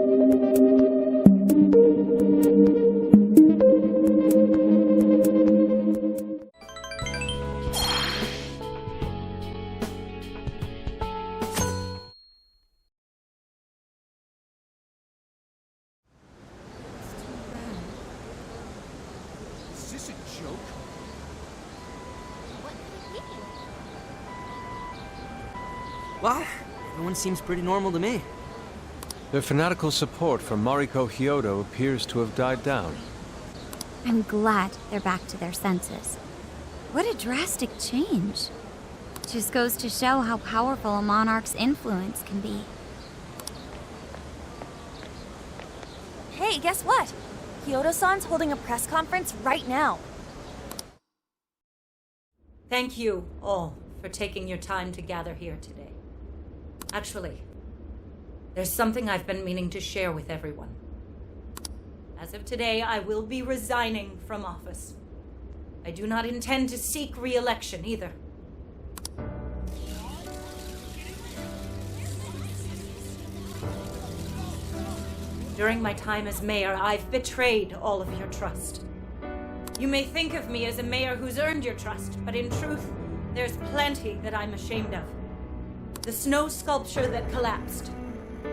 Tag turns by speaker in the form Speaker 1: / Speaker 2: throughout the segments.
Speaker 1: Is this a joke?
Speaker 2: What could it be?
Speaker 3: Well, everyone seems pretty normal to me.
Speaker 4: Their fanatical support for Mariko Hyodo appears to have died down.
Speaker 2: I'm glad they're back to their senses. What a drastic change. Just goes to show how powerful a monarch's influence can be.
Speaker 5: Hey, guess what? Kyoto-san's holding a press conference right now.
Speaker 6: Thank you all for taking your time to gather here today. Actually, there's something I've been meaning to share with everyone. As of today, I will be resigning from office. I do not intend to seek re-election either. During my time as mayor, I've betrayed all of your trust. You may think of me as a mayor who's earned your trust, but in truth, there's plenty that I'm ashamed of. The snow sculpture that collapsed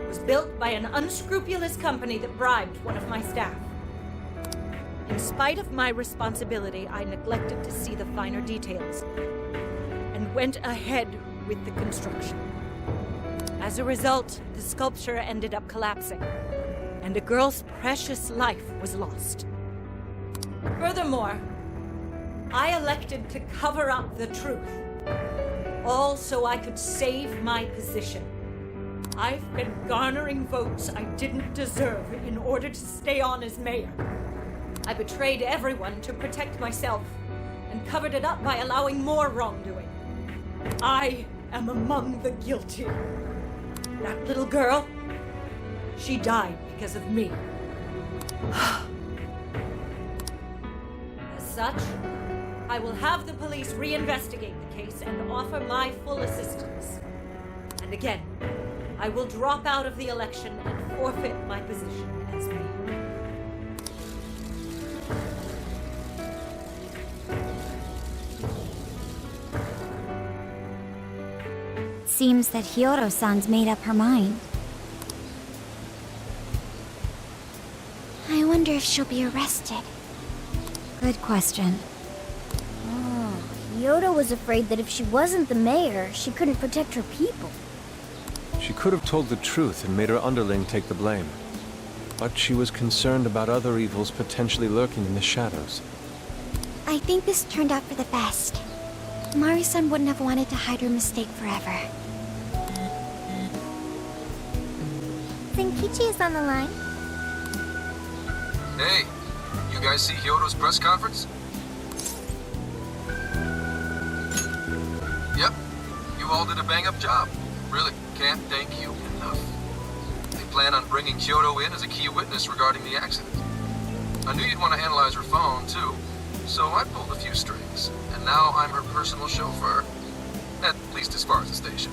Speaker 6: was built by an unscrupulous company that bribed one of my staff. In spite of my responsibility, I neglected to see the finer details and went ahead with the construction. As a result, the sculpture ended up collapsing, and a girl's precious life was lost. Furthermore, I elected to cover up the truth, all so I could save my position. I've been garnering votes I didn't deserve in order to stay on as mayor. I betrayed everyone to protect myself and covered it up by allowing more wrongdoing. I am among the guilty. That little girl, she died because of me. As such, I will have the police reinvestigate the case and offer my full assistance. And again, I will drop out of the election and forfeit my position as mayor.
Speaker 2: Seems that Hyodo-san's made up her mind. I wonder if she'll be arrested. Good question.
Speaker 5: Oh, Kyoto was afraid that if she wasn't the mayor, she couldn't protect her people.
Speaker 4: She could have told the truth and made her underling take the blame. But she was concerned about other evils potentially lurking in the shadows.
Speaker 2: I think this turned out for the best. Mari-san wouldn't have wanted to hide her mistake forever.
Speaker 5: Zenkichi is on the line.
Speaker 7: Hey, you guys see Hyodo's press conference? Yep, you all did a bang-up job. Really, can't thank you enough. They plan on bringing Kyoto in as a key witness regarding the accident. I knew you'd want to analyze her phone, too, so I pulled a few strings, and now I'm her personal chauffeur. At least as far as the station.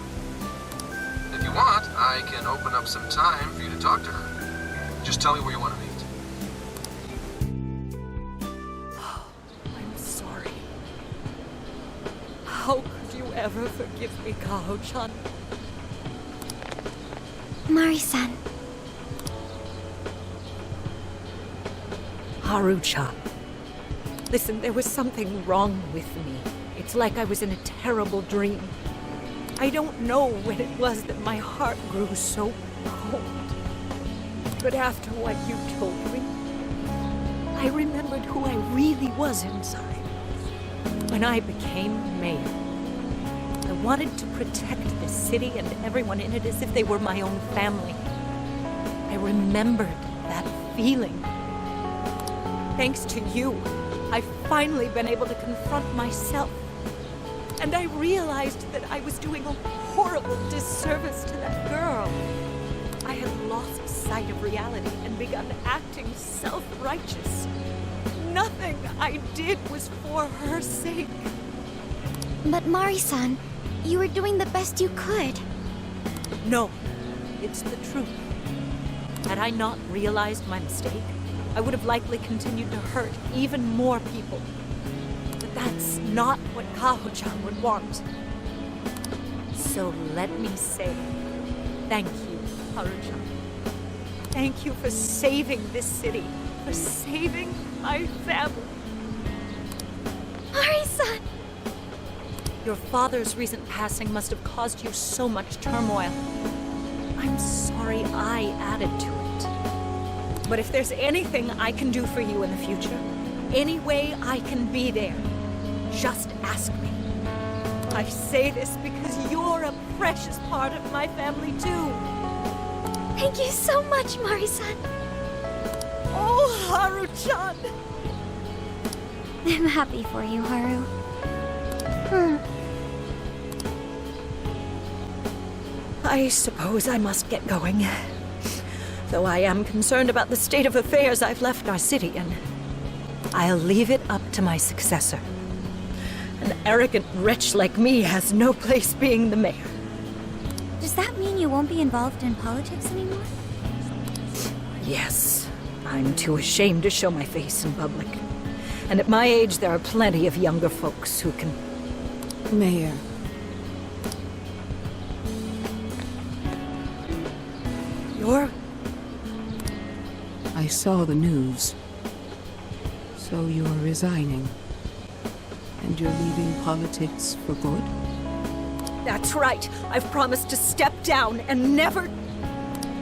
Speaker 7: If you want, I can open up some time for you to talk to her. Just tell me where you want to meet.
Speaker 6: I'm sorry. How could you ever forgive me, Kaho-chan?
Speaker 2: Mari-san.
Speaker 6: Haru-chan. Listen, there was something wrong with me. It's like I was in a terrible dream. I don't know when it was that my heart grew so cold. But after what you told me, I remembered who I really was inside. When I became mayor, I wanted to protect the city and everyone in it as if they were my own family. I remembered that feeling. Thanks to you, I've finally been able to confront myself. And I realized that I was doing a horrible disservice to that girl. I had lost sight of reality and begun acting self-righteous. Nothing I did was for her sake.
Speaker 2: But Mari-san, you were doing the best you could.
Speaker 6: No, it's the truth. Had I not realized my mistake, I would have likely continued to hurt even more people. But that's not what Kaho-chan would want. So let me say, thank you, Haru-chan. Thank you for saving this city, for saving my family.
Speaker 5: Mari-san!
Speaker 6: Your father's recent passing must have caused you so much turmoil. I'm sorry I added to it. But if there's anything I can do for you in the future, any way I can be there, just ask me. I say this because you're a precious part of my family too.
Speaker 5: Thank you so much, Mari-san.
Speaker 6: Oh, Haru-chan!
Speaker 2: I'm happy for you, Haru.
Speaker 6: I suppose I must get going. Though I am concerned about the state of affairs I've left our city in. I'll leave it up to my successor. An arrogant wretch like me has no place being the mayor.
Speaker 2: Does that mean you won't be involved in politics anymore?
Speaker 6: Yes, I'm too ashamed to show my face in public. And at my age, there are plenty of younger folks who can...
Speaker 8: Mayor.
Speaker 6: You're...
Speaker 8: I saw the news. So you're resigning. And you're leaving politics for good?
Speaker 6: That's right. I've promised to step down and never...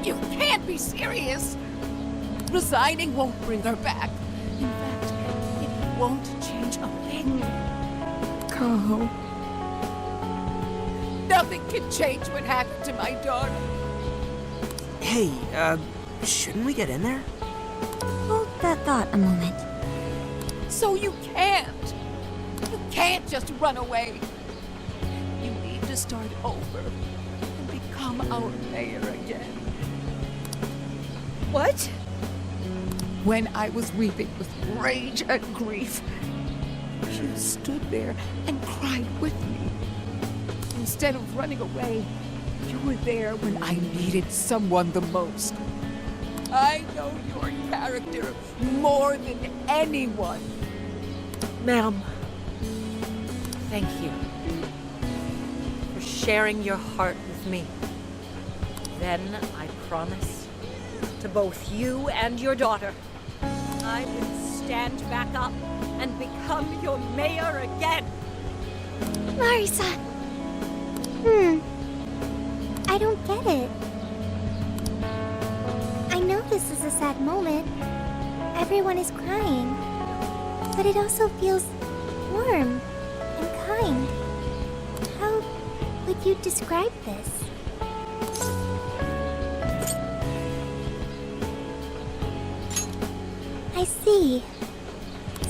Speaker 8: You can't be serious! Resigning won't bring her back. In fact, it won't change a thing. Kaho. Nothing can change what happened to my daughter.
Speaker 3: Hey, shouldn't we get in there?
Speaker 2: Hold that thought a moment.
Speaker 8: So you can't. You can't just run away. You need to start over and become our mayor again.
Speaker 6: What?
Speaker 8: When I was weeping with rage and grief, you stood there and cried with me. Instead of running away, you were there when I needed someone the most. I know your character more than anyone.
Speaker 6: Ma'am, thank you for sharing your heart with me. Then I promise to both you and your daughter, I will stand back up and become your mayor again.
Speaker 5: Mari-san. I don't get it. I know this is a sad moment. Everyone is crying. But it also feels warm and kind. How would you describe this? I see.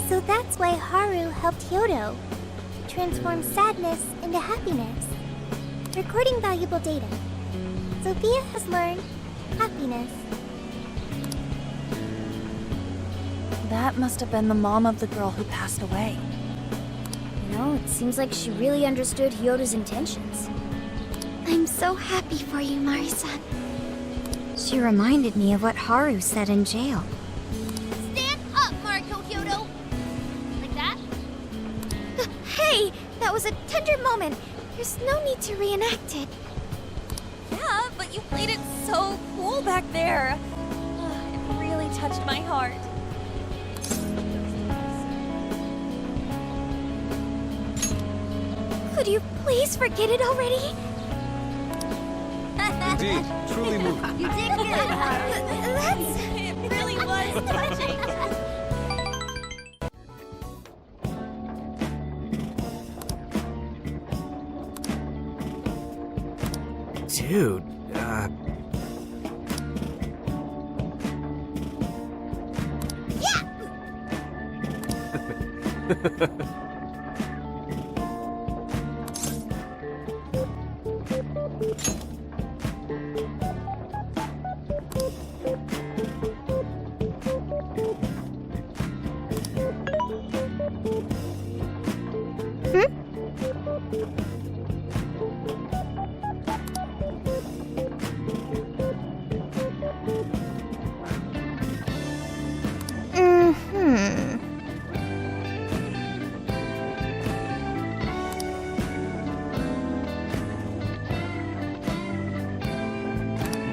Speaker 5: So that's why Haru helped Hyodo to transform sadness into happiness. Recording valuable data. Sophia has learned happiness.
Speaker 9: That must have been the mom of the girl who passed away.
Speaker 5: You know, it seems like she really understood Hyodo's intentions.
Speaker 2: I'm so happy for you, Mari-san. She reminded me of what Haru said in jail.
Speaker 5: Stand up, Mariko Hyodo! Like that? Hey! That was a tender moment. There's no need to reenact it.
Speaker 9: Yeah, but you played it so cool back there. It really touched my heart.
Speaker 5: Could you please forget it already?
Speaker 4: Indeed, truly moving.
Speaker 5: You did good. That's...
Speaker 9: It really was touching.
Speaker 3: Dude,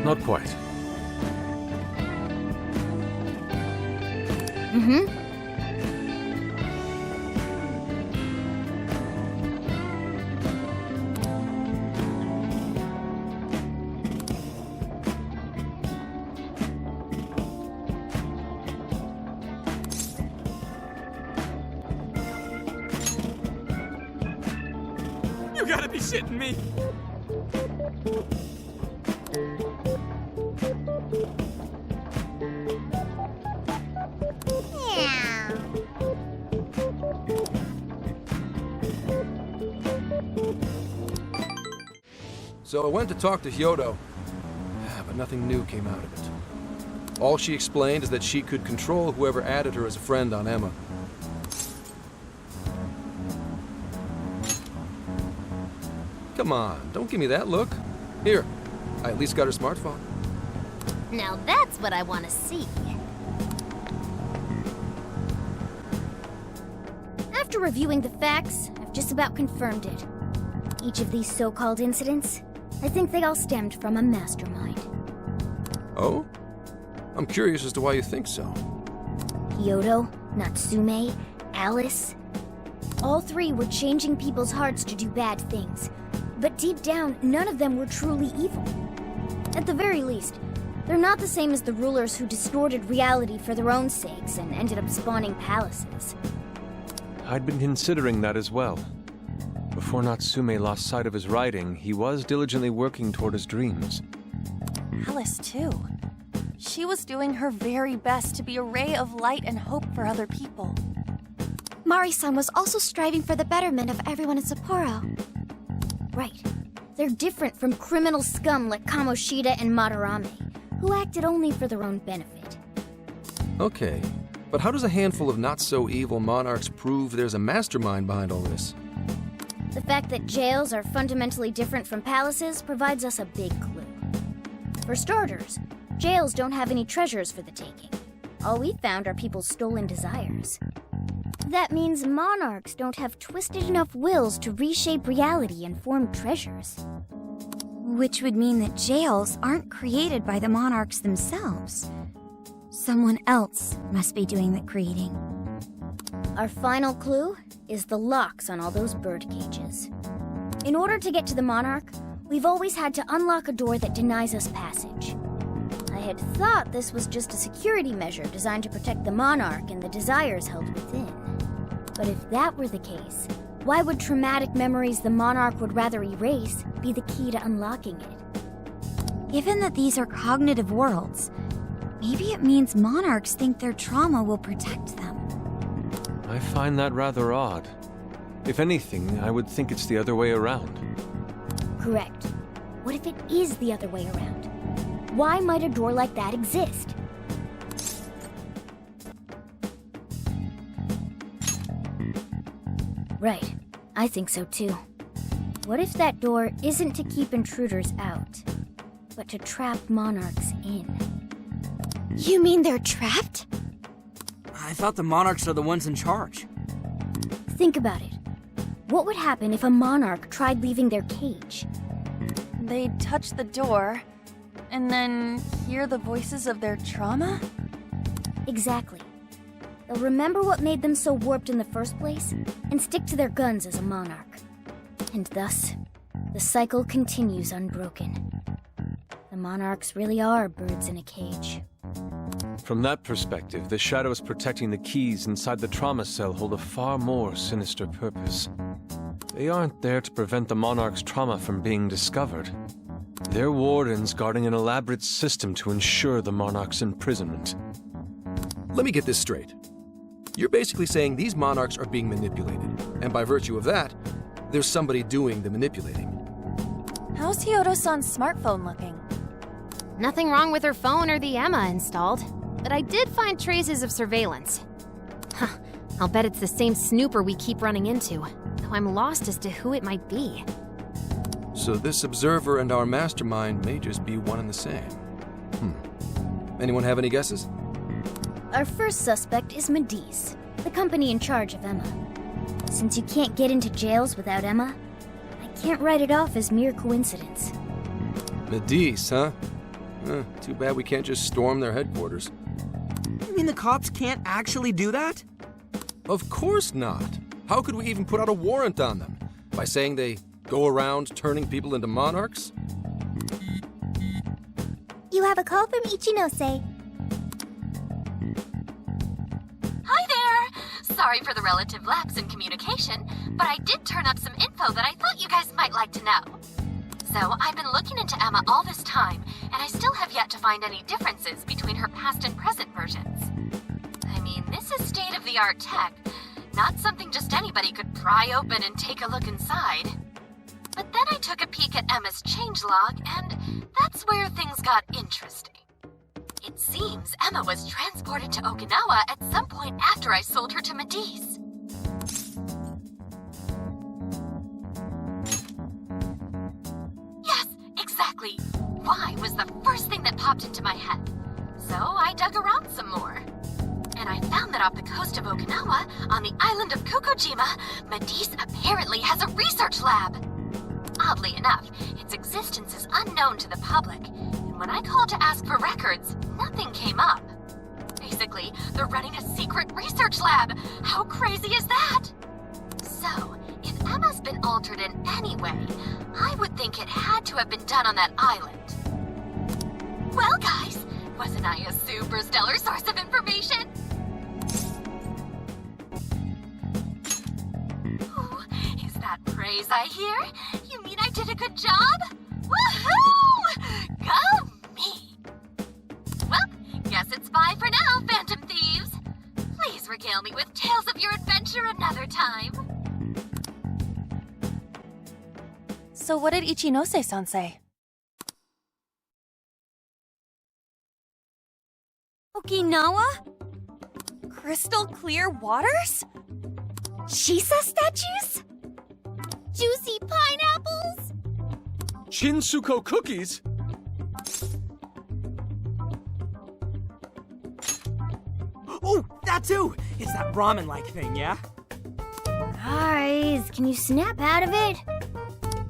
Speaker 4: Not quite.
Speaker 5: Mm-hmm.
Speaker 3: You gotta be shitting me!
Speaker 7: So I went to talk to Hyodo, but nothing new came out of it. All she explained is that she could control whoever added her as a friend on Emma. Come on, don't give me that look. Here, I at least got her smartphone.
Speaker 5: Now that's what I want to see. After reviewing the facts, I've just about confirmed it. Each of these so-called incidents, I think they all stemmed from a mastermind.
Speaker 7: Oh? I'm curious as to why you think so.
Speaker 5: Hyodo, Natsume, Alice. All three were changing people's hearts to do bad things. But deep down, none of them were truly evil. At the very least, they're not the same as the rulers who distorted reality for their own sakes and ended up spawning palaces.
Speaker 4: I'd been considering that as well. Before Natsume lost sight of his writing, he was diligently working toward his dreams.
Speaker 9: Alice, too. She was doing her very best to be a ray of light and hope for other people.
Speaker 5: Mari-san was also striving for the betterment of everyone in Sapporo. Right. They're different from criminal scum like Kamoshida and Madarame, who acted only for their own benefit.
Speaker 7: Okay, but how does a handful of not-so-evil monarchs prove there's a mastermind behind all this?
Speaker 5: The fact that jails are fundamentally different from palaces provides us a big clue. For starters, jails don't have any treasures for the taking. All we found are people's stolen desires. That means monarchs don't have twisted enough wills to reshape reality and form treasures.
Speaker 2: Which would mean that jails aren't created by the monarchs themselves. Someone else must be doing the creating.
Speaker 5: Our final clue is the locks on all those bird cages. In order to get to the monarch, we've always had to unlock a door that denies us passage. I had thought this was just a security measure designed to protect the monarch and the desires held within. But if that were the case, why would traumatic memories the monarch would rather erase be the key to unlocking it?
Speaker 2: Given that these are cognitive worlds, maybe it means monarchs think their trauma will protect them.
Speaker 4: I find that rather odd. If anything, I would think it's the other way around.
Speaker 5: Correct. What if it is the other way around? Why might a door like that exist? Right. I think so too. What if that door isn't to keep intruders out, but to trap monarchs in?
Speaker 2: You mean they're trapped?
Speaker 3: I thought the monarchs are the ones in charge.
Speaker 5: Think about it. What would happen if a monarch tried leaving their cage?
Speaker 9: They'd touch the door, and then hear the voices of their trauma?
Speaker 5: Exactly. They'll remember what made them so warped in the first place, and stick to their guns as a monarch. And thus, the cycle continues unbroken. The monarchs really are birds in a cage.
Speaker 4: From that perspective, the shadows protecting the keys inside the trauma cell hold a far more sinister purpose. They aren't there to prevent the monarch's trauma from being discovered. They're wardens guarding an elaborate system to ensure the monarch's imprisonment.
Speaker 7: Let me get this straight. You're basically saying these monarchs are being manipulated, and by virtue of that, there's somebody doing the manipulating.
Speaker 9: How's Hyodo-san's smartphone looking?
Speaker 10: Nothing wrong with her phone or the Emma installed, but I did find traces of surveillance. Huh, I'll bet it's the same snooper we keep running into, though I'm lost as to who it might be.
Speaker 7: So this observer and our mastermind may just be one and the same. Anyone have any guesses?
Speaker 5: Our first suspect is Medice, the company in charge of Emma. Since you can't get into jails without Emma, I can't write it off as mere coincidence.
Speaker 7: Medice, huh? Too bad we can't just storm their headquarters.
Speaker 3: You mean the cops can't actually do that?
Speaker 7: Of course not. How could we even put out a warrant on them? By saying they go around turning people into monarchs?
Speaker 5: You have a call from Ichinose.
Speaker 10: Hi there! Sorry for the relative lapse in communication, but I did turn up some info that I thought you guys might like to know. So, I've been looking into Emma all this time, and I still have yet to find any differences between her past and present versions. I mean, this is state-of-the-art tech, not something just anybody could pry open and take a look inside. But then I took a peek at Emma's changelog, and that's where things got interesting. It seems Emma was transported to Okinawa at some point after I sold her to Medice. Yes, exactly. Why was the first thing that popped into my head. So I dug around some more. And I found that off the coast of Okinawa, on the island of Kokojima, Medice apparently has a research lab. Oddly enough, its existence is unknown to the public, and when I called to ask for records, nothing came up. Basically, they're running a secret research lab. How crazy is that? So, if Emma's been altered in any way, I would think it had to have been done on that island. Well, guys, wasn't I a super stellar source of information? Ooh, is that praise I hear? You mean I did a good job? Woohoo! Go me! Well, guess it's bye for now, Phantom Thieves. Please regale me with tales of your adventure another time.
Speaker 9: So what did Ichinose-san say?
Speaker 2: Okinawa?
Speaker 9: Crystal clear waters?
Speaker 2: Shisa statues? Juicy pineapples?
Speaker 4: Shinsuko cookies?
Speaker 3: Oh, that too! It's that ramen-like thing, yeah?
Speaker 5: Guys, can you snap out of it?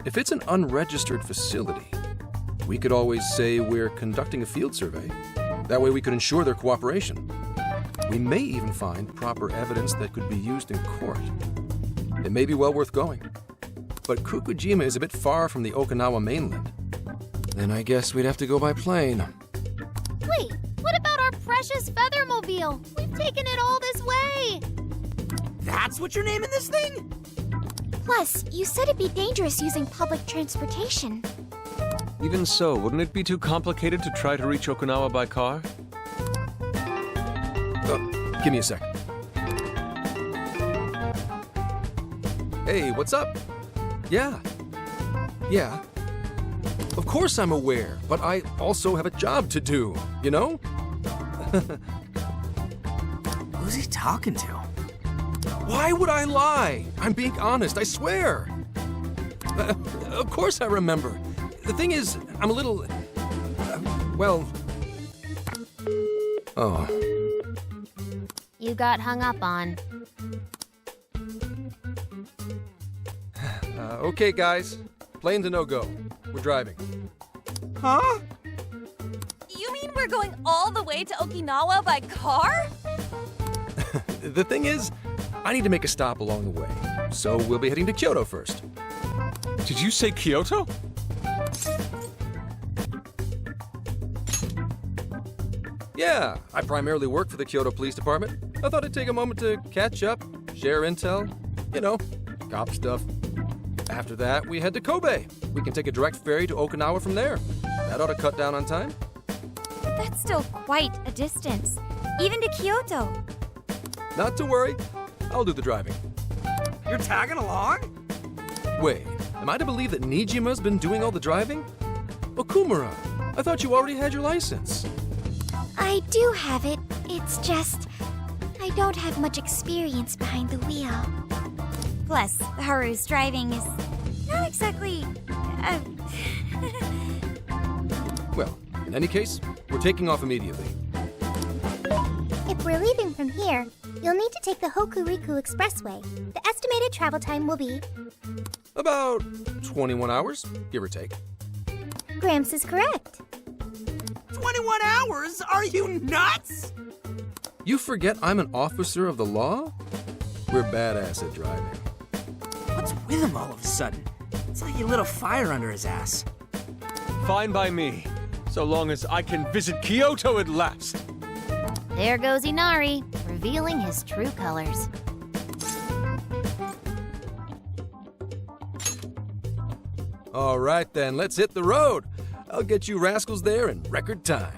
Speaker 7: If it's an unregistered facility, we could always say we're conducting a field survey. That way we could ensure their cooperation. We may even find proper evidence that could be used in court. It may be well worth going. But Kokojima is a bit far from the Okinawa mainland. Then I guess we'd have to go by plane.
Speaker 5: Wait, what about our precious Feathermobile? We've taken it all this way.
Speaker 3: That's what you're naming this thing?
Speaker 5: Plus, you said it'd be dangerous using public transportation.
Speaker 4: Even so, wouldn't it be too complicated to try to reach Okinawa by car?
Speaker 7: Give me a sec. Hey, what's up? Yeah. Of course I'm aware, but I also have a job to do, you know?
Speaker 3: Who's he talking to?
Speaker 7: Why would I lie? I'm being honest, I swear. Of course I remember. The thing is, I'm a little... Oh.
Speaker 10: You got hung up on.
Speaker 7: Okay, guys. Plane's a no-go. We're driving.
Speaker 3: Huh?
Speaker 9: You mean we're going all the way to Okinawa by car?
Speaker 7: The thing is, I need to make a stop along the way. So we'll be heading to Kyoto first.
Speaker 4: Did you say Kyoto?
Speaker 7: Yeah, I primarily work for the Kyoto Police Department. I thought I'd take a moment to catch up, share intel, you know, cop stuff. After that, we head to Kobe. We can take a direct ferry to Okinawa from there. That ought to cut down on time.
Speaker 2: But that's still quite a distance, even to Kyoto.
Speaker 7: Not to worry, I'll do the driving.
Speaker 3: You're tagging along?
Speaker 7: Wait, am I to believe that Nijima's been doing all the driving? Okumura, I thought you already had your license.
Speaker 5: I do have it. It's just... I don't have much experience behind the wheel.
Speaker 2: Plus, Haru's driving is not exactly...
Speaker 7: Well, in any case, we're taking off immediately.
Speaker 5: If we're leaving from here, you'll need to take the Hokuriku Expressway. The estimated travel time will be...
Speaker 7: About 21 hours, give or take.
Speaker 5: Gramps is correct.
Speaker 3: 21 hours? Are you nuts?
Speaker 7: You forget I'm an officer of the law? We're badass at driving.
Speaker 3: What's with him all of a sudden? It's like he lit a fire under his ass.
Speaker 4: Fine by me, so long as I can visit Kyoto at last.
Speaker 10: There goes Inari, revealing his true colors.
Speaker 7: All right then, let's hit the road. I'll get you rascals there in record time.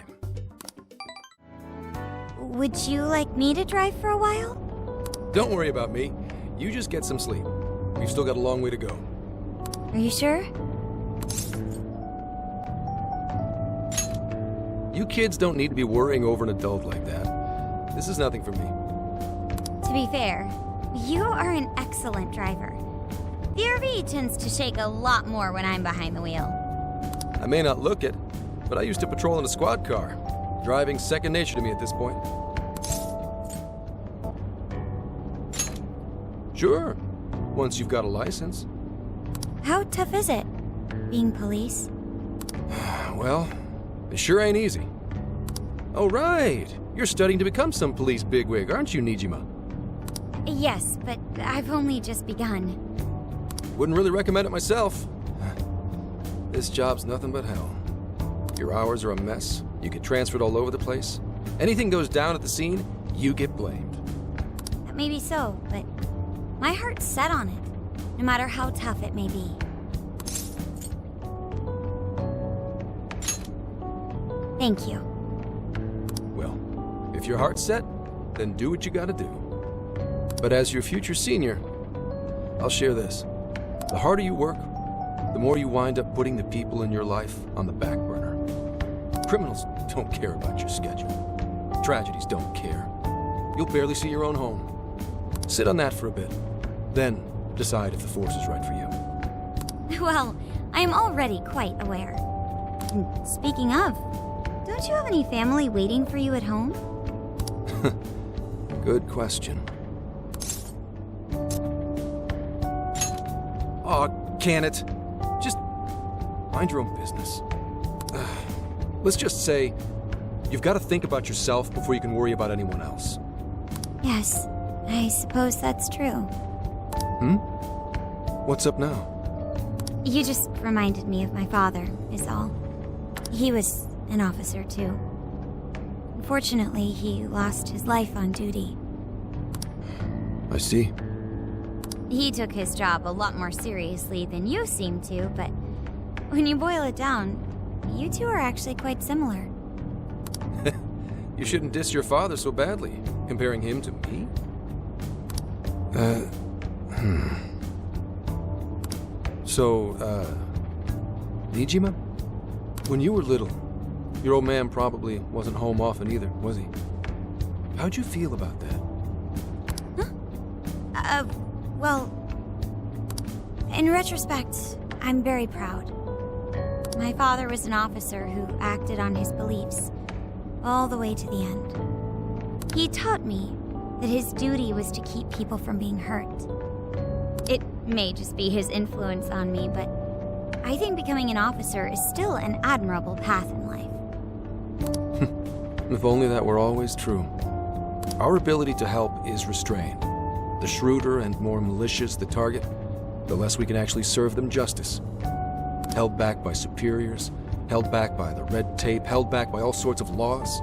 Speaker 2: Would you like me to drive for a while?
Speaker 7: Don't worry about me. You just get some sleep. We've still got a long way to go.
Speaker 2: Are you sure?
Speaker 7: You kids don't need to be worrying over an adult like that. This is nothing for me.
Speaker 2: To be fair, you are an excellent driver. The RV tends to shake a lot more when I'm behind the wheel.
Speaker 7: I may not look it, but I used to patrol in a squad car. Driving's second nature to me at this point. Sure, once you've got a license.
Speaker 2: How tough is it, being police?
Speaker 7: Well, it sure ain't easy. Oh, right. You're studying to become some police bigwig, aren't you, Nijima?
Speaker 2: Yes, but I've only just begun.
Speaker 7: Wouldn't really recommend it myself. This job's nothing but hell. Your hours are a mess. You get transferred all over the place. Anything goes down at the scene, you get blamed.
Speaker 2: Maybe so, but my heart's set on it, no matter how tough it may be. Thank you.
Speaker 7: Well, if your heart's set, then do what you gotta do. But as your future senior, I'll share this. The harder you work, the more you wind up putting the people in your life on the back burner. Criminals don't care about your schedule. Tragedies don't care. You'll barely see your own home. Sit on that for a bit, then decide if the force is right for you.
Speaker 2: Well, I am already quite aware. And speaking of, don't you have any family waiting for you at home?
Speaker 7: Good question. Aw, can it? Just mind your own business. Let's just say you've got to think about yourself before you can worry about anyone else.
Speaker 2: Yes, I suppose that's true.
Speaker 7: What's up now?
Speaker 2: You just reminded me of my father, is all. He was an officer, too. Unfortunately, he lost his life on duty.
Speaker 7: I see.
Speaker 2: He took his job a lot more seriously than you seem to, but when you boil it down, you two are actually quite similar.
Speaker 7: You shouldn't diss your father so badly, comparing him to me. So, Nijima? When you were little, your old man probably wasn't home often either, was he? How'd you feel about that?
Speaker 2: Well, in retrospect, I'm very proud. My father was an officer who acted on his beliefs all the way to the end. He taught me that his duty was to keep people from being hurt. It may just be his influence on me, but I think becoming an officer is still an admirable path in life.
Speaker 7: If only that were always true. Our ability to help is restrained. The shrewder and more malicious the target, the less we can actually serve them justice. Held back by superiors, held back by the red tape, held back by all sorts of laws.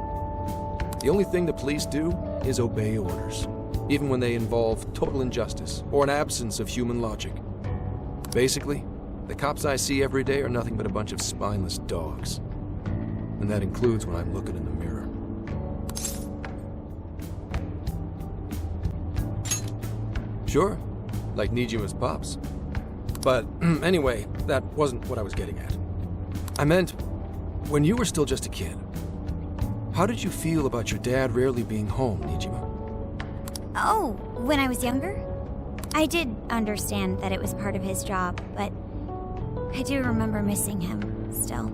Speaker 7: The only thing the police do is obey orders, even when they involve total injustice or an absence of human logic. Basically, the cops I see every day are nothing but a bunch of spineless dogs. And that includes when I'm looking in the mirror. Sure, like Nijima's pops. But anyway, that wasn't what I was getting at. I meant, when you were still just a kid, how did you feel about your dad rarely being home, Nijima?
Speaker 2: Oh, when I was younger? I did understand that it was part of his job, but I do remember missing him still.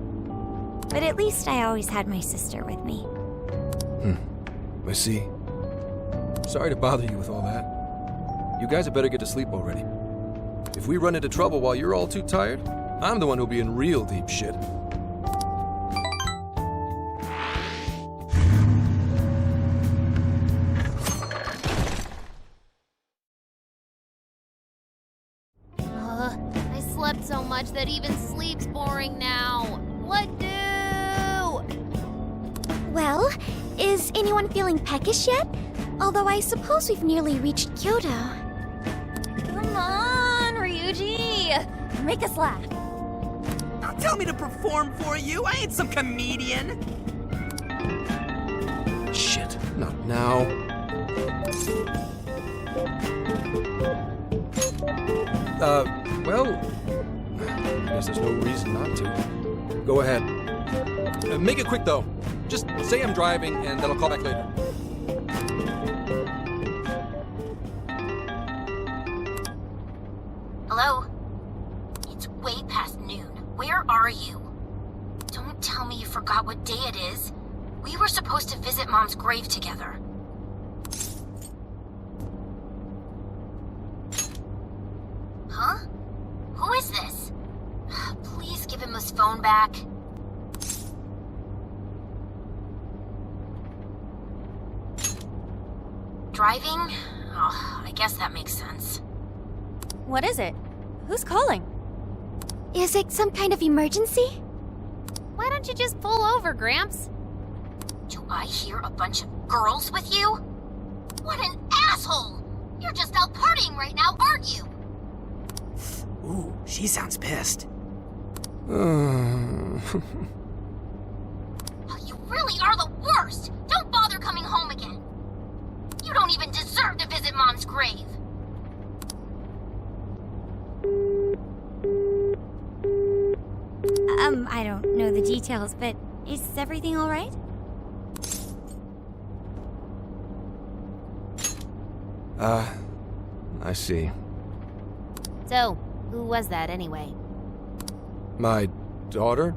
Speaker 2: But at least I always had my sister with me.
Speaker 7: I see. Sorry to bother you with all that. You guys had better get to sleep already. If we run into trouble while you're all too tired, I'm the one who'll be in real deep shit.
Speaker 10: much that even sleep's boring now. What do?
Speaker 5: Well, is anyone feeling peckish yet? Although I suppose we've nearly reached Kyoto.
Speaker 9: Come on, Ryuji. Make us laugh.
Speaker 3: Don't tell me to perform for you. I ain't some comedian.
Speaker 1: Shit, not now. Well, I guess there's no reason not to. Go ahead. Make it quick, though. Just say I'm driving, and then I'll call back later.
Speaker 10: Hello? It's way past noon. Where are you? Don't tell me you forgot what day it is. We were supposed to visit Mom's grave together. Huh? Who is this? Please give him his phone back. Driving? Oh, I guess that makes sense.
Speaker 9: What is it? Who's calling?
Speaker 5: Is it some kind of emergency?
Speaker 10: Why don't you just pull over, Gramps? Do I hear a bunch of girls with you? What an asshole! You're just out partying right now, aren't you?
Speaker 3: Ooh, she sounds pissed.
Speaker 10: Oh, you really are the worst! Don't bother coming home again. You don't even deserve to visit Mom's grave.
Speaker 2: I don't know the details, but is everything all right?
Speaker 1: I see.
Speaker 10: So, who was that anyway?
Speaker 1: My daughter?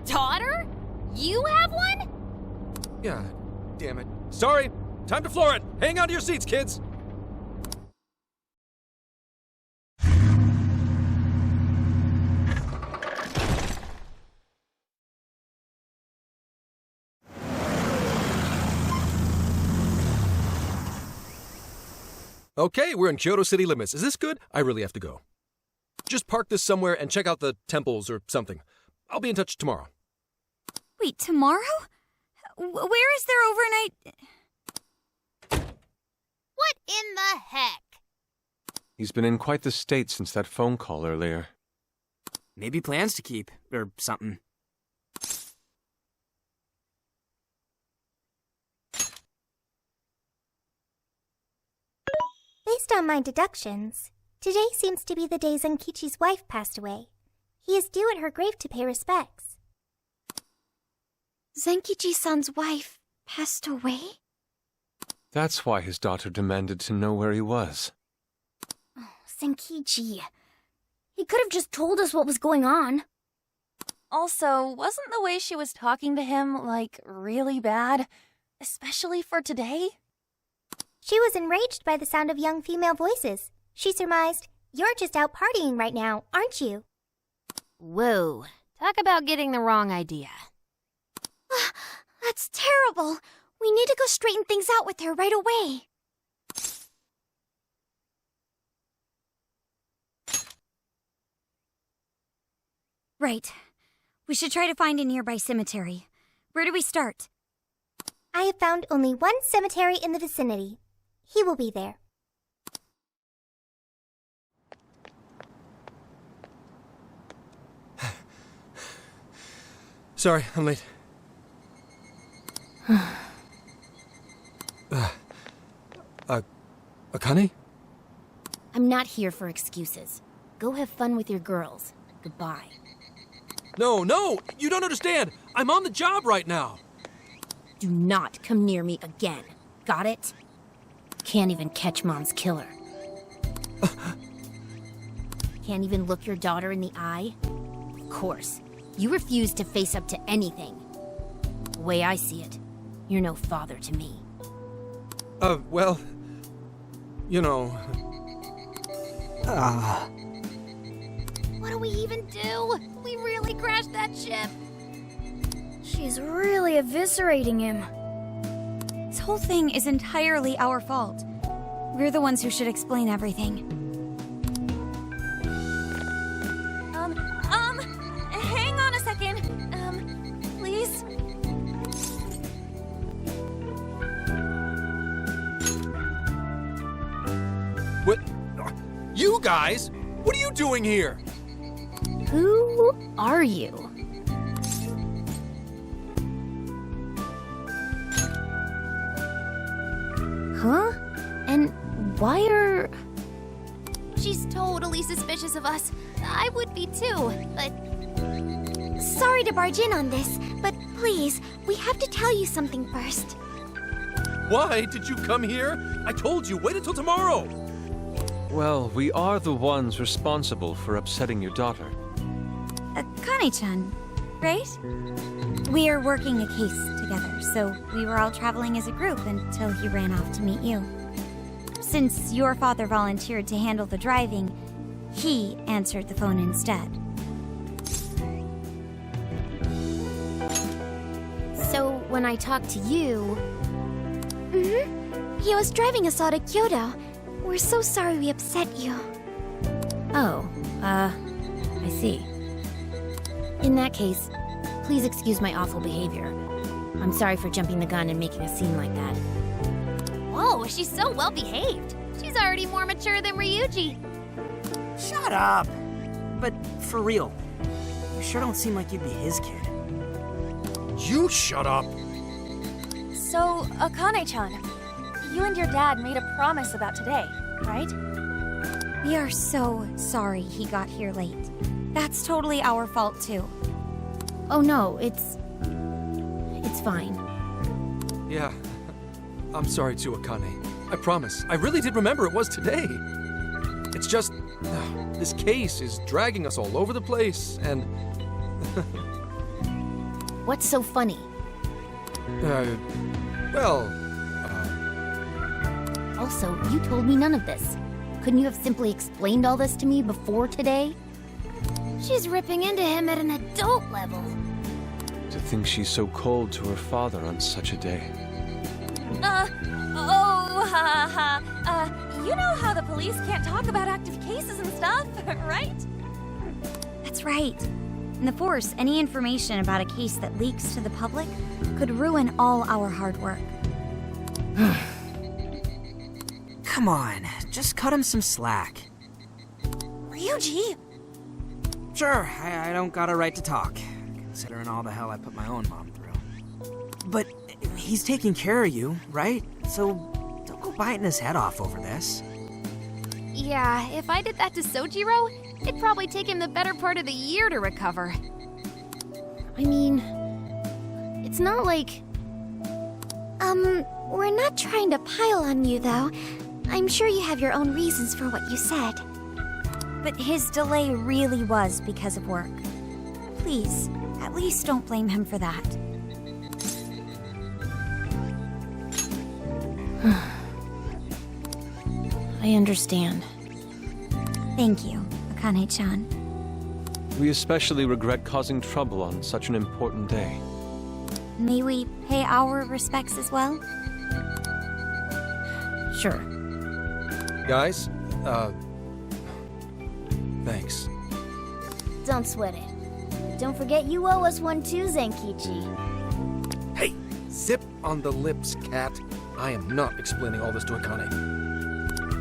Speaker 10: Daughter? You have one?
Speaker 1: Yeah, damn it. Sorry, time to floor it. Hang on to your seats, kids. Okay, we're in Kyoto city limits. Is this good? I really have to go. Just park this somewhere and check out the temples or something. I'll be in touch tomorrow.
Speaker 2: Wait, tomorrow? Where is their overnight?
Speaker 10: What in the heck?
Speaker 4: He's been in quite the state since that phone call earlier.
Speaker 3: Maybe plans to keep, or something.
Speaker 5: Based on my deductions, today seems to be the day Zenkichi's wife passed away. He is due at her grave to pay respects.
Speaker 2: Zenkichi-san's wife passed away?
Speaker 4: That's why his daughter demanded to know where he was.
Speaker 5: Oh, Zenkichi. He could have just told us what was going on.
Speaker 9: Also, wasn't the way she was talking to him, like, really bad? Especially for today?
Speaker 5: She was enraged by the sound of young female voices. She surmised, "You're just out partying right now, aren't you?"
Speaker 10: Whoa. Talk about getting the wrong idea.
Speaker 5: That's terrible. We need to go straighten things out with her right away.
Speaker 2: Right. We should try to find a nearby cemetery. Where do we start?
Speaker 5: I have found only one cemetery in the vicinity. He will be there.
Speaker 1: Sorry, I'm late. Akane?
Speaker 10: I'm not here for excuses. Go have fun with your girls. Goodbye.
Speaker 1: No, you don't understand. I'm on the job right now.
Speaker 10: Do not come near me again. Got it? Can't even catch Mom's killer. Can't even look your daughter in the eye? Of course. You refuse to face up to anything. The way I see it, you're no father to me.
Speaker 1: Well, you know...
Speaker 10: What do we even do? We really crashed that ship.
Speaker 2: She's really eviscerating him. This whole thing is entirely our fault. We're the ones who should explain everything.
Speaker 1: You guys, what are you doing here?
Speaker 10: Who are you? Huh? And why are...
Speaker 9: She's totally suspicious of us. I would be too, but
Speaker 5: Sorry to barge in on this, but please, we have to tell you something first.
Speaker 1: Why did you come here? I told you, wait until tomorrow.
Speaker 4: Well, we are the ones responsible for upsetting your daughter.
Speaker 2: Akane-chan, right? We are working a case together, so we were all traveling as a group until he ran off to meet you. Since your father volunteered to handle the driving, he answered the phone instead.
Speaker 10: So when I talked to you...
Speaker 5: He was driving us all to Kyoto. We're so sorry we upset you.
Speaker 10: Oh, I see. In that case, please excuse my awful behavior. I'm sorry for jumping the gun and making a scene like that.
Speaker 9: whoa, she's so well behaved. She's already more mature than Ryuji.
Speaker 3: Shut up. But for real, you sure don't seem like you'd be his kid.
Speaker 1: You shut up.
Speaker 9: So, Akane-chan, you and your dad made a promise about today, right?
Speaker 2: We are so sorry he got here late. That's totally our fault, too.
Speaker 10: Oh no, it's fine.
Speaker 1: Yeah, I'm sorry too, Akane. I promise. I really did remember it was today. It's just, this case is dragging us all over the place, and...
Speaker 10: What's so funny? Also, you told me none of this. Couldn't you have simply explained all this to me before today? She's ripping into him at an adult level.
Speaker 4: To think she's so cold to her father on such a day.
Speaker 9: You know how the police can't talk about active cases and stuff, right?
Speaker 2: That's right. In the Force, any information about a case that leaks to the public could ruin all our hard work.
Speaker 3: Come on, just cut him some slack.
Speaker 9: Ryuji!
Speaker 3: Sure, I don't got a right to talk, considering all the hell I put my own mom through. But he's taking care of you, right? So don't go biting his head off over this.
Speaker 10: Yeah, if I did that to Sojiro, it'd probably take him the better part of the year to recover. I mean, it's not like...
Speaker 5: We're not trying to pile on you, though. I'm sure you have your own reasons for what you said.
Speaker 2: But his delay really was because of work. Please, at least don't blame him for that.
Speaker 10: I understand.
Speaker 2: Thank you, Akane-chan.
Speaker 4: We especially regret causing trouble on such an important day.
Speaker 2: May we pay our respects as well?
Speaker 10: Sure.
Speaker 1: Guys, thanks.
Speaker 5: Don't sweat it. Don't forget you owe us one too, Zenkichi.
Speaker 1: Hey, zip on the lips, cat. I am not explaining all this to Akane.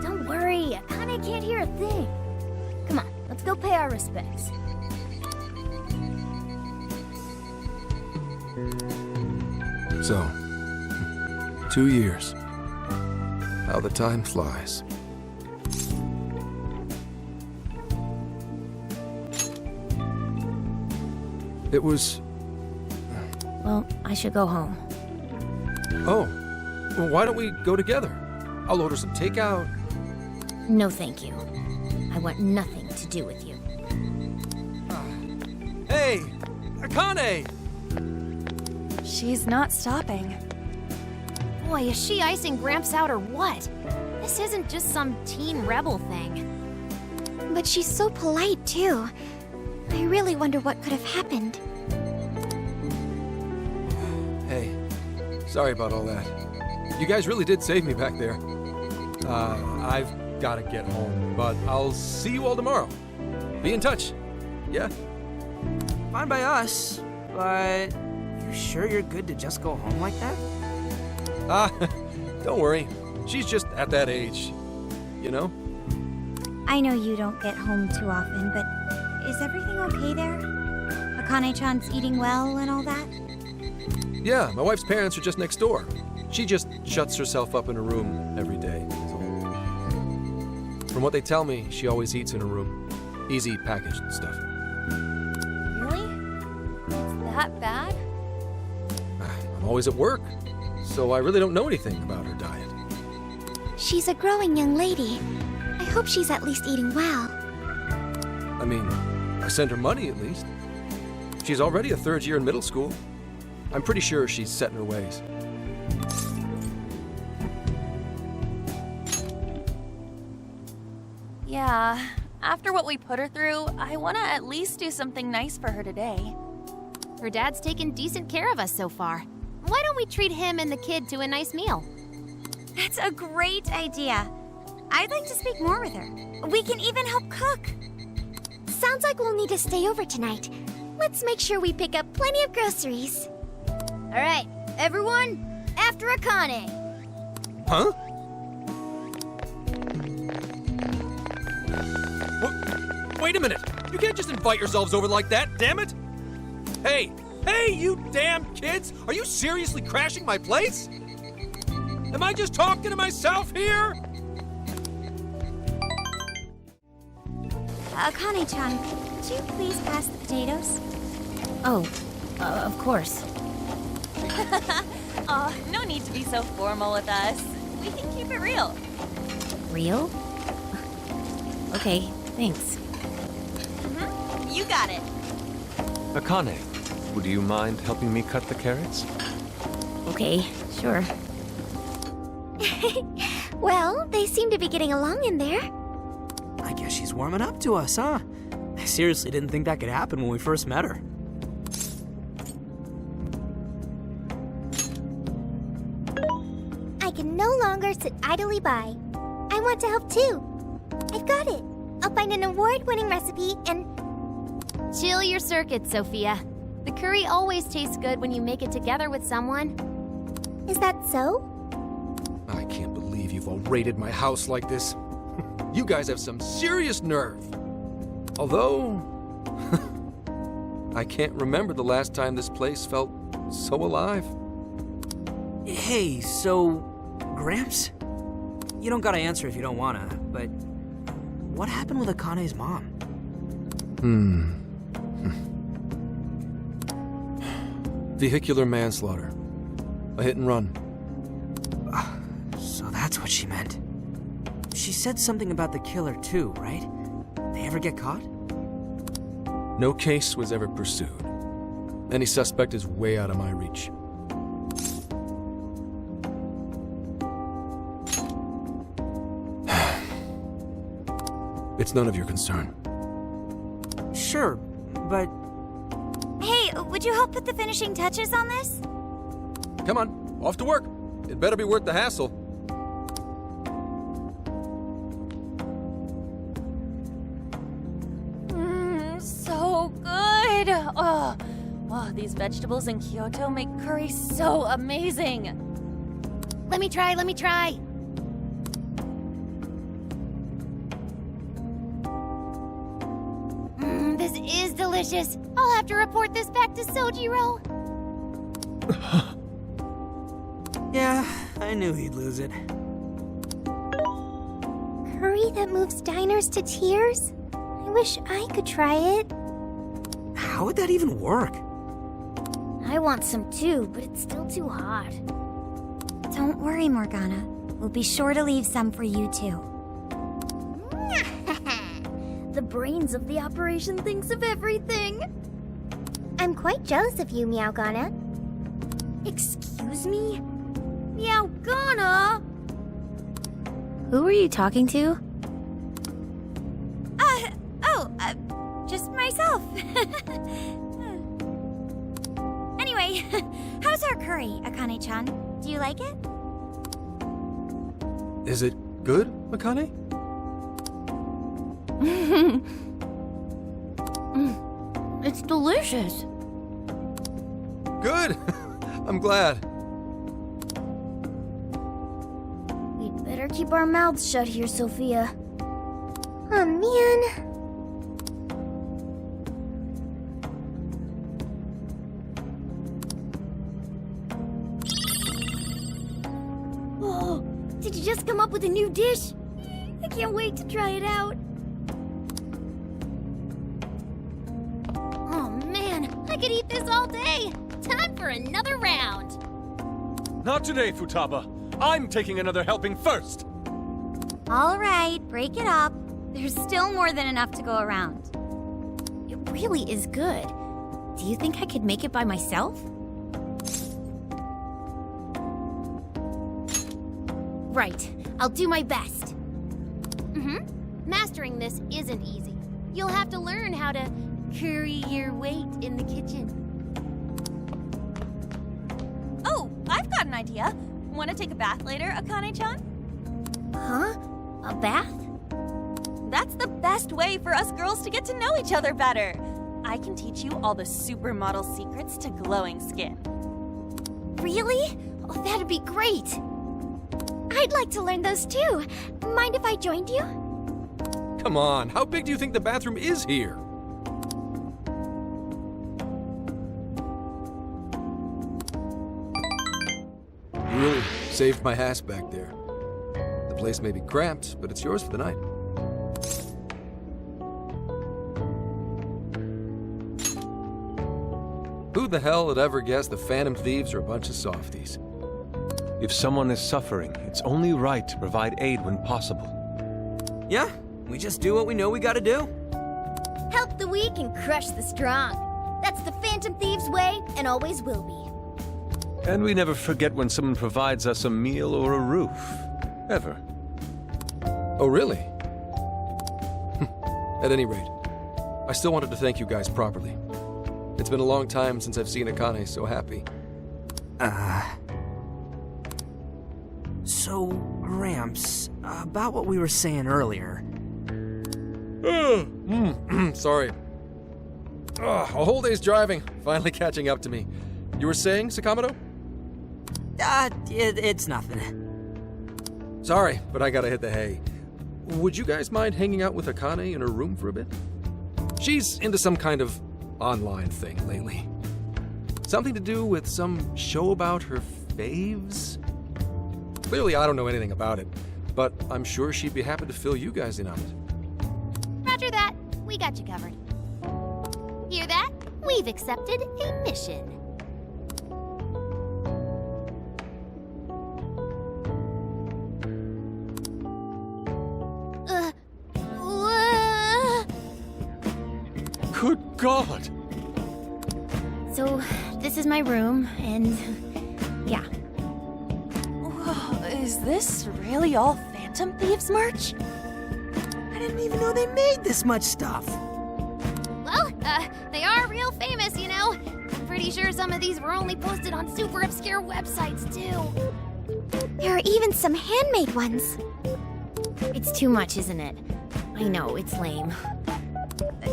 Speaker 5: Don't worry, Akane can't hear a thing. Come on, let's go pay our respects.
Speaker 1: So, 2 years. How the time flies. It was...
Speaker 10: Well, I should go home.
Speaker 1: Oh, well, why don't we go together? I'll order some takeout.
Speaker 10: No, thank you. I want nothing to do with you.
Speaker 1: Hey, Akane!
Speaker 9: She's not stopping.
Speaker 10: Boy, is she icing Gramps out or what? This isn't just some teen rebel thing.
Speaker 5: But she's so polite, too. I really wonder what could have happened.
Speaker 1: Hey, sorry about all that. You guys really did save me back there. I've got to get home, but I'll see you all tomorrow. Be in touch. Yeah?
Speaker 3: Fine by us, but you sure you're good to just go home like that?
Speaker 1: Don't worry. She's just at that age, you know?
Speaker 2: I know you don't get home too often, but is everything okay there? Akane-chan's eating well and all that?
Speaker 1: Yeah, my wife's parents are just next door. She just shuts herself up in her room every day. is all. From what they tell me, she always eats in her room. Easy packaged stuff.
Speaker 9: Really? It's that bad?
Speaker 1: I'm always at work, so I really don't know anything about her diet.
Speaker 5: She's a growing young lady. I hope she's at least eating well.
Speaker 1: I mean, I send her money at least. She's already a third year in middle school. I'm pretty sure she's set in her ways.
Speaker 9: Yeah. After what we put her through, I want to at least do something nice for her today.
Speaker 10: Her dad's taken decent care of us so far. Why don't we treat him and the kid to a nice meal?
Speaker 2: That's a great idea. I'd like to speak more with her. We can even help cook.
Speaker 5: Sounds like we'll need to stay over tonight. Let's make sure we pick up plenty of groceries.
Speaker 11: All right, everyone, after Akane.
Speaker 1: Huh? Wait a minute! You can't just invite yourselves over like that, damn it! Hey! Hey, you damn kids! Are you seriously crashing my place? Am I just talking to myself here?
Speaker 2: Akane-chan, could you please pass the potatoes?
Speaker 10: Oh, of course.
Speaker 9: Oh, no need to be so formal with us. We can keep it real.
Speaker 10: Real? Okay, thanks.
Speaker 9: You got it.
Speaker 4: Akane, would you mind helping me cut the carrots?
Speaker 10: Okay, sure.
Speaker 5: Well, they seem to be getting along in there.
Speaker 3: I guess she's warming up to us, huh? I seriously didn't think that could happen when we first met her.
Speaker 5: I can no longer sit idly by. I want to help too. I've got it. I'll find an award-winning recipe and...
Speaker 10: Chill your circuits, Sophia. The curry always tastes good when you make it together with someone.
Speaker 5: Is that so?
Speaker 1: I can't believe you've all raided my house like this. You guys have some serious nerve. Although, I can't remember the last time this place felt so alive.
Speaker 3: Hey, so, Gramps? You don't gotta answer if you don't wanna, but what happened with Akane's mom?
Speaker 1: Vehicular manslaughter. A hit and run.
Speaker 3: So that's what she meant. She said something about the killer too, right? They ever get caught?
Speaker 1: No case was ever pursued. Any suspect is way out of my reach. It's none of your concern.
Speaker 3: Sure, but
Speaker 2: Hey, would you help put the finishing touches on this?
Speaker 1: Come on, off to work. It better be worth the hassle.
Speaker 9: So good. Oh, these vegetables in Kyoto make curry so amazing.
Speaker 10: Let me try. This is delicious. I'll have to report this back to Sojiro.
Speaker 3: yeah, I knew he'd lose it.
Speaker 5: Curry that moves diners to tears? I wish I could try it.
Speaker 3: How would that even work?
Speaker 11: I want some too, but it's still too hot.
Speaker 2: Don't worry, Morgana. We'll be sure to leave some for you too.
Speaker 11: The brains of the operation thinks of everything.
Speaker 5: I'm quite jealous of you, Meowgana.
Speaker 11: Excuse me? Meowgana!
Speaker 10: Who are you talking to?
Speaker 2: Just myself. Anyway, how's our curry, Akane-chan? Do you like it?
Speaker 1: Is it good, Akane?
Speaker 11: It's delicious.
Speaker 1: Good! I'm glad.
Speaker 11: We'd better keep our mouths shut here, Sophia.
Speaker 5: Oh man.
Speaker 11: Oh, did you just come up with a new dish? I can't wait to try it out.
Speaker 10: Oh man, I could eat this all day. Time for another round.
Speaker 4: Not today, Futaba. I'm taking another helping first.
Speaker 2: All right, break it up. There's still more than enough to go around.
Speaker 10: It really is good. Do you think I could make it by myself? Right, I'll do my best. Mastering this isn't easy. You'll have to learn how to carry your weight in the kitchen.
Speaker 9: Oh, I've got an idea. Want to take a bath later, Akane-chan?
Speaker 10: Huh? A bath?
Speaker 9: That's the best way for us girls to get to know each other better. I can teach you all the supermodel secrets to glowing skin.
Speaker 10: Really? Oh, that'd be great.
Speaker 5: I'd like to learn those too. Mind if I joined you?
Speaker 1: Come on, how big do you think the bathroom is here? You really saved my ass back there. The place may be cramped, but it's yours for the night. Who the hell had ever guessed the Phantom Thieves are a bunch of softies?
Speaker 4: If someone is suffering, it's only right to provide aid when possible.
Speaker 3: Yeah, we just do what we know we gotta do.
Speaker 11: Help the weak and crush the strong. That's the Phantom Thieves' way and always will be.
Speaker 4: And we never forget when someone provides us a meal or a roof. Ever.
Speaker 1: Oh, really? At any rate, I still wanted to thank you guys properly. It's been a long time since I've seen Akane so happy.
Speaker 3: So, Ramps, about what we were saying earlier.
Speaker 1: Sorry. A whole day's driving, finally catching up to me. You were saying, Sakamoto?
Speaker 3: It's nothing.
Speaker 1: Sorry, but I gotta hit the hay. Would you guys mind hanging out with Akane in her room for a bit? She's into some kind of online thing lately. Something to do with some show about her faves? Clearly, I don't know anything about it, but I'm sure she'd be happy to fill you guys in on it.
Speaker 10: Roger that. We got you covered. Hear that? We've accepted a mission.
Speaker 4: Good God!
Speaker 10: So, this is my room, and yeah.
Speaker 9: Whoa, is this really all Phantom Thieves merch?
Speaker 3: I didn't even know they made this much stuff.
Speaker 10: Well, they are real famous, you know. I'm pretty sure some of these were only posted on super obscure websites, too.
Speaker 5: There are even some handmade ones.
Speaker 10: It's too much, isn't it? I know, it's lame.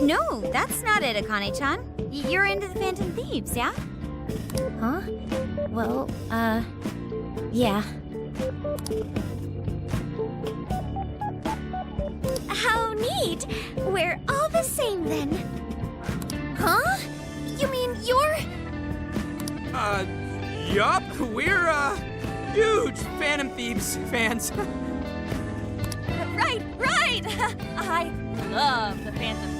Speaker 2: No, that's not it, Akane-chan. You're into the Phantom Thieves, yeah?
Speaker 10: Huh? Well, yeah.
Speaker 5: How neat! We're all the same then. Huh? You mean you're...
Speaker 3: Yup, we're, huge Phantom Thieves fans.
Speaker 9: Right! I love the Phantom Thieves.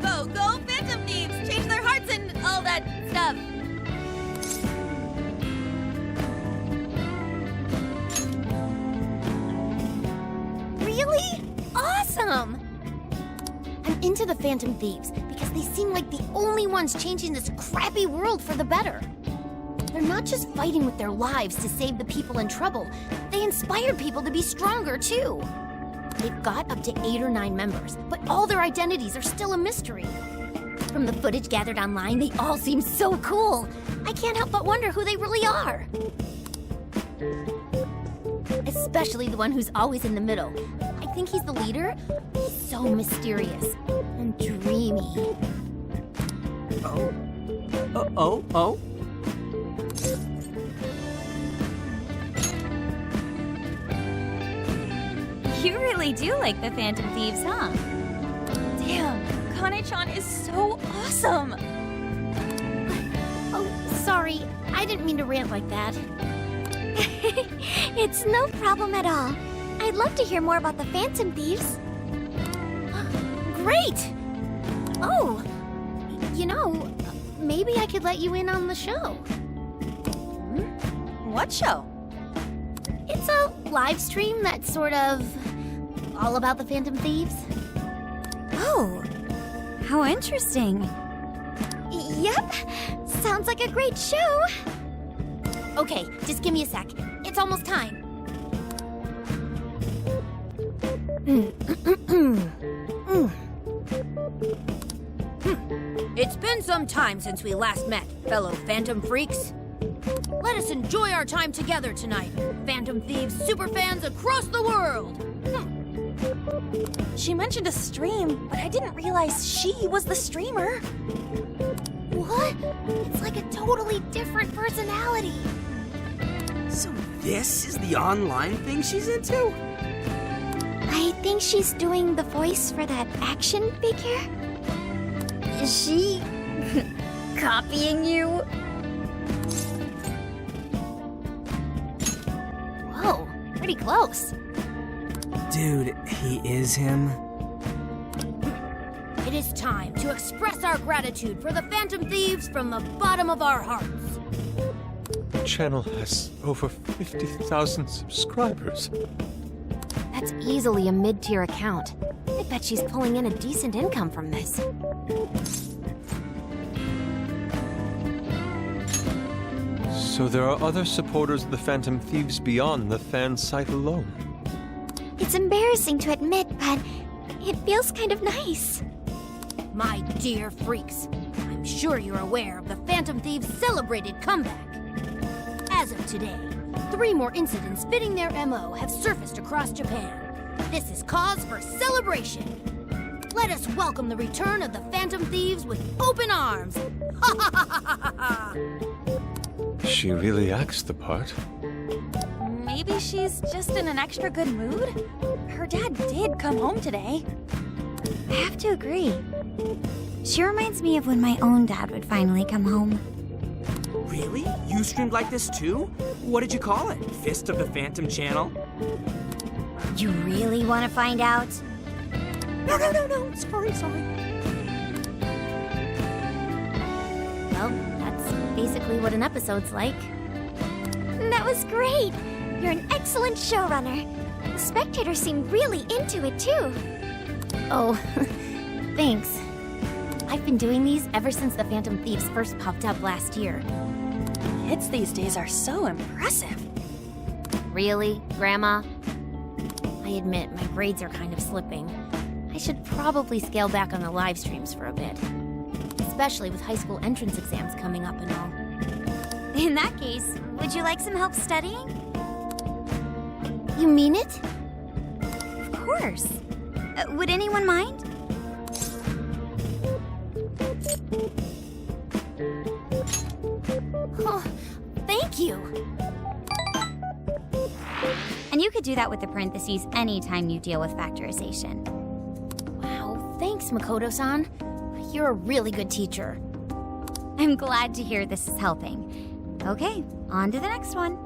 Speaker 9: Go Phantom Thieves! Change their hearts and all that stuff.
Speaker 10: Really? Awesome! I'm into the Phantom Thieves because they seem like the only ones changing this crappy world for the better. They're not just fighting with their lives to save the people in trouble, they inspire people to be stronger too. They've got up to 8 or 9 members, but all their identities are still a mystery. From the footage gathered online, they all seem so cool. I can't help but wonder who they really are. Especially the one who's always in the middle. I think he's the leader. He's so mysterious and dreamy.
Speaker 3: Oh?
Speaker 2: You really do like the Phantom Thieves, huh?
Speaker 9: Damn, Kane-chan is so awesome!
Speaker 11: Oh, sorry. I didn't mean to rant like that. It's no problem at all. I'd love to hear more about the Phantom Thieves.
Speaker 10: Great! Oh, you know, maybe I could let you in on the show.
Speaker 9: What show?
Speaker 10: It's a live stream that's sort of all about the Phantom Thieves.
Speaker 2: Oh, how interesting.
Speaker 11: Yep. Sounds like a great show.
Speaker 10: Okay, just give me a sec. It's almost time.
Speaker 12: It's been some time since we last met, fellow Phantom Freaks. Let us enjoy our time together tonight, Phantom Thieves superfans across the world!
Speaker 9: She mentioned a stream, but I didn't realize she was the streamer.
Speaker 11: What? It's like a totally different personality.
Speaker 3: So this is the online thing she's into?
Speaker 11: I think she's doing the voice for that action figure. Is she copying you?
Speaker 10: Whoa, pretty close.
Speaker 3: Dude, he is him.
Speaker 12: It is time to express our gratitude for the Phantom Thieves from the bottom of our hearts.
Speaker 4: The channel has over 50,000 subscribers.
Speaker 10: That's easily a mid-tier account. I bet she's pulling in a decent income from this.
Speaker 4: So there are other supporters of the Phantom Thieves beyond the fan site alone.
Speaker 11: It's embarrassing to admit, but it feels kind of nice.
Speaker 12: My dear freaks, I'm sure you're aware of the Phantom Thieves' celebrated comeback. As of today, 3 more incidents fitting their MO have surfaced across Japan. This is cause for celebration. Let us welcome the return of the Phantom Thieves with open arms. Ha ha ha ha ha ha!
Speaker 4: She really acts the part.
Speaker 9: Maybe she's just in an extra good mood? Her dad did come home today.
Speaker 2: I have to agree. She reminds me of when my own dad would finally come home.
Speaker 3: Really? You streamed like this too? What did you call it? Fist of the Phantom channel?
Speaker 2: You really want to find out?
Speaker 3: No. Sorry.
Speaker 10: Well, that's basically what an episode's like.
Speaker 11: That was great. You're an excellent showrunner. The spectators seem really into it too.
Speaker 10: Oh, thanks. I've been doing these ever since the Phantom Thieves first popped up last year.
Speaker 9: Kids these days are so impressive.
Speaker 10: Really, Grandma? I admit my grades are kind of slipping. I should probably scale back on the live streams for a bit. Especially with high school entrance exams coming up and all.
Speaker 2: In that case, would you like some help studying?
Speaker 10: You mean it?
Speaker 2: Of course. Would anyone mind?
Speaker 10: Oh, thank you.
Speaker 2: And you could do that with the parentheses anytime you deal with factorization.
Speaker 10: Wow, thanks, Makoto-san. You're a really good teacher.
Speaker 2: I'm glad to hear this is helping. Okay, on to the next one.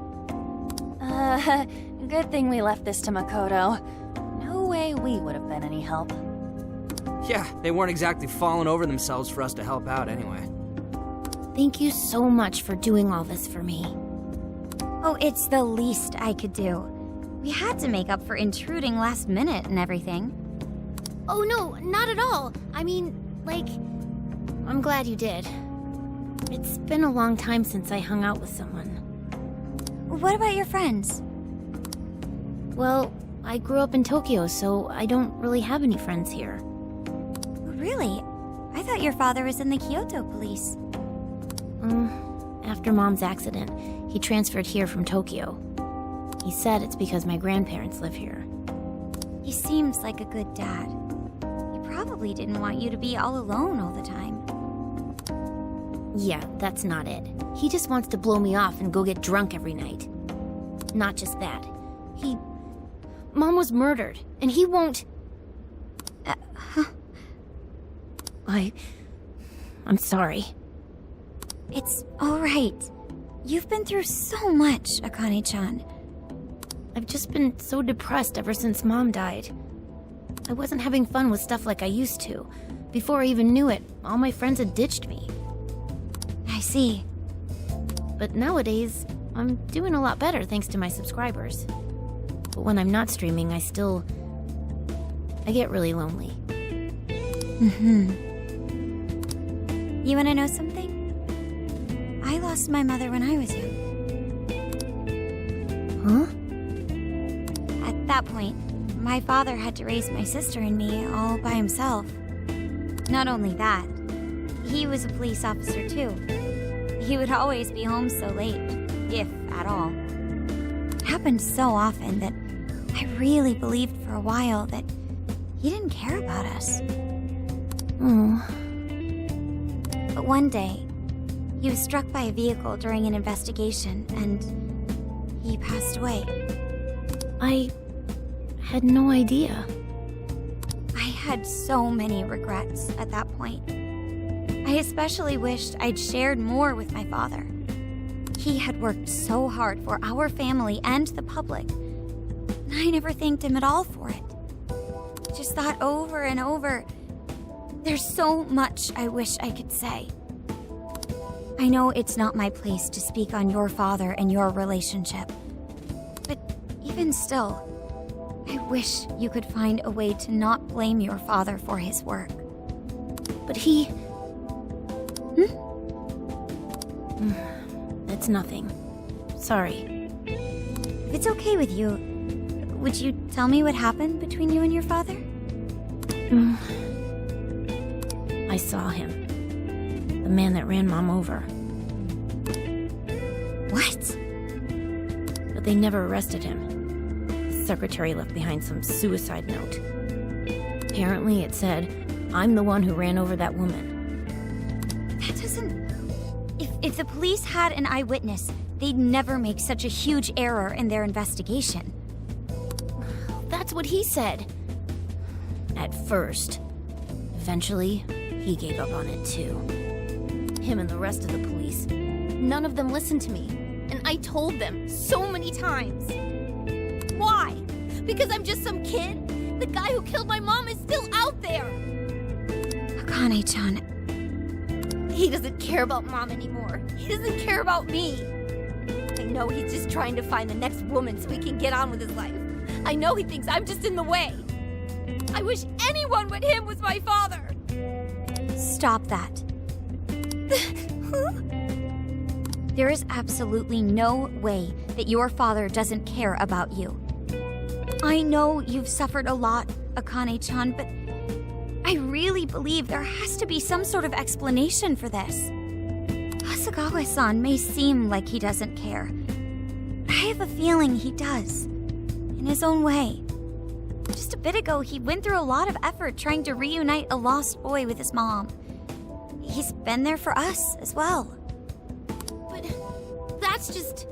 Speaker 9: Good thing we left this to Makoto. No way we would have been any help.
Speaker 3: Yeah, they weren't exactly falling over themselves for us to help out anyway.
Speaker 10: Thank you so much for doing all this for me.
Speaker 2: Oh, it's the least I could do. We had to make up for intruding last minute and everything.
Speaker 10: Oh no, not at all. I mean, like, I'm glad you did. It's been a long time since I hung out with someone.
Speaker 2: What about your friends?
Speaker 10: Well, I grew up in Tokyo, so I don't really have any friends here.
Speaker 2: Really? I thought your father was in the Kyoto police.
Speaker 10: After Mom's accident, he transferred here from Tokyo. He said it's because my grandparents live here.
Speaker 2: He seems like a good dad. He probably didn't want you to be all alone all the time.
Speaker 10: Yeah, that's not it. He just wants to blow me off and go get drunk every night. Not just that. Mom was murdered, and he won't... I'm sorry.
Speaker 2: It's alright. You've been through so much, Akane-chan.
Speaker 10: I've just been so depressed ever since Mom died. I wasn't having fun with stuff like I used to. Before I even knew it, all my friends had ditched me.
Speaker 2: I see.
Speaker 10: But nowadays, I'm doing a lot better thanks to my subscribers. But when I'm not streaming, I get really lonely.
Speaker 2: You wanna know something? I lost my mother when I was young.
Speaker 10: Huh?
Speaker 2: At that point, my father had to raise my sister and me all by himself. Not only that, he was a police officer too. He would always be home so late, if at all. It happened so often that I really believed for a while that he didn't care about us.
Speaker 10: Oh.
Speaker 2: But one day, he was struck by a vehicle during an investigation, and he passed away.
Speaker 10: I had no idea.
Speaker 2: I had so many regrets at that point. I especially wished I'd shared more with my father. He had worked so hard for our family and the public, and I never thanked him at all for it. I just thought over and over, there's so much I wish I could say. I know it's not my place to speak on your father and your relationship, but even still, I wish you could find a way to not blame your father for his work.
Speaker 10: But he... It's nothing. Sorry.
Speaker 2: If it's okay with you, would you tell me what happened between you and your father?
Speaker 10: I saw him. The man that ran Mom over.
Speaker 2: What?
Speaker 10: But they never arrested him. His secretary left behind some suicide note. Apparently it said, "I'm the one who ran over that woman."
Speaker 2: That doesn't... If the police had an eyewitness, they'd never make such a huge error in their investigation.
Speaker 10: That's what he said. At first. Eventually, he gave up on it too. Him and the rest of the police. None of them listened to me. And I told them so many times. Why? Because I'm just some kid? The guy who killed my mom is still out there!
Speaker 2: Akane-chan...
Speaker 10: He doesn't care about Mom anymore. He doesn't care about me. I know he's just trying to find the next woman so he can get on with his life. I know he thinks I'm just in the way. I wish anyone but him was my father.
Speaker 2: Stop that. There is absolutely no way that your father doesn't care about you. I know you've suffered a lot, Akane-chan, but I really believe there has to be some sort of explanation for this. Hasegawa-san may seem like he doesn't care, but I have a feeling he does, in his own way. Just a bit ago, he went through a lot of effort trying to reunite a lost boy with his mom. He's been there for us as well.
Speaker 10: But that's just...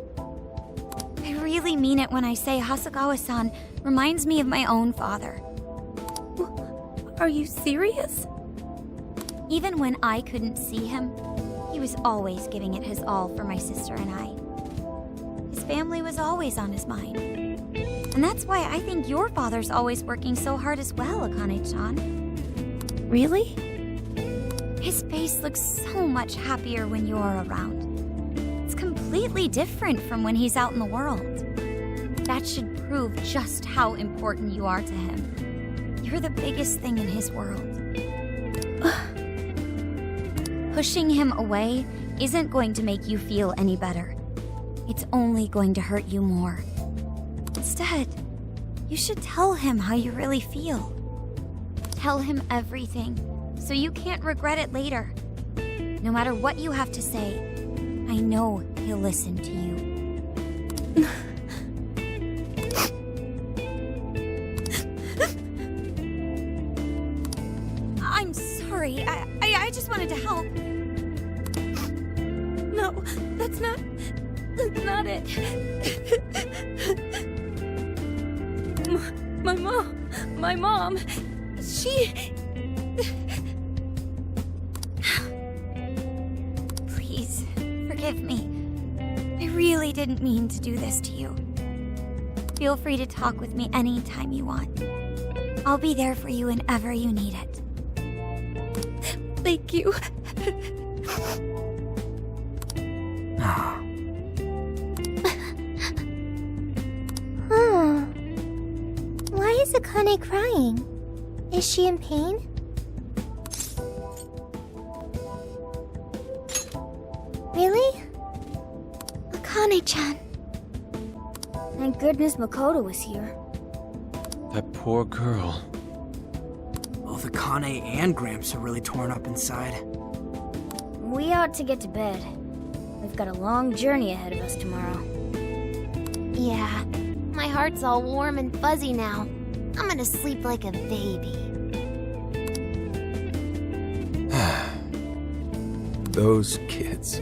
Speaker 2: I really mean it when I say Hasegawa-san reminds me of my own father.
Speaker 10: Are you serious?
Speaker 2: Even when I couldn't see him, he was always giving it his all for my sister and I. His family was always on his mind. And that's why I think your father's always working so hard as well, Akane-chan.
Speaker 10: Really?
Speaker 2: His face looks so much happier when you're around. It's completely different from when he's out in the world. That should prove just how important you are to him. You're the biggest thing in his world. Pushing him away isn't going to make you feel any better. It's only going to hurt you more. Instead, you should tell him how you really feel. Tell him everything, so you can't regret it later. No matter what you have to say, I know he'll listen to you. I'm sorry. I just wanted to help.
Speaker 10: No, that's not it.
Speaker 12: My mom, she...
Speaker 2: Please, forgive me. I really didn't mean to do this to you. Feel free to talk with me anytime you want. I'll be there for you whenever you need it.
Speaker 12: Thank you.
Speaker 5: Why is Akane crying? Is she in pain? Really?
Speaker 11: Akane-chan.
Speaker 12: Thank goodness Makoto was here.
Speaker 4: That poor girl.
Speaker 3: Both Akane and Gramps are really torn up inside.
Speaker 12: We ought to get to bed. We've got a long journey ahead of us tomorrow.
Speaker 11: Yeah, my heart's all warm and fuzzy now. I'm gonna sleep like a baby.
Speaker 1: Those kids.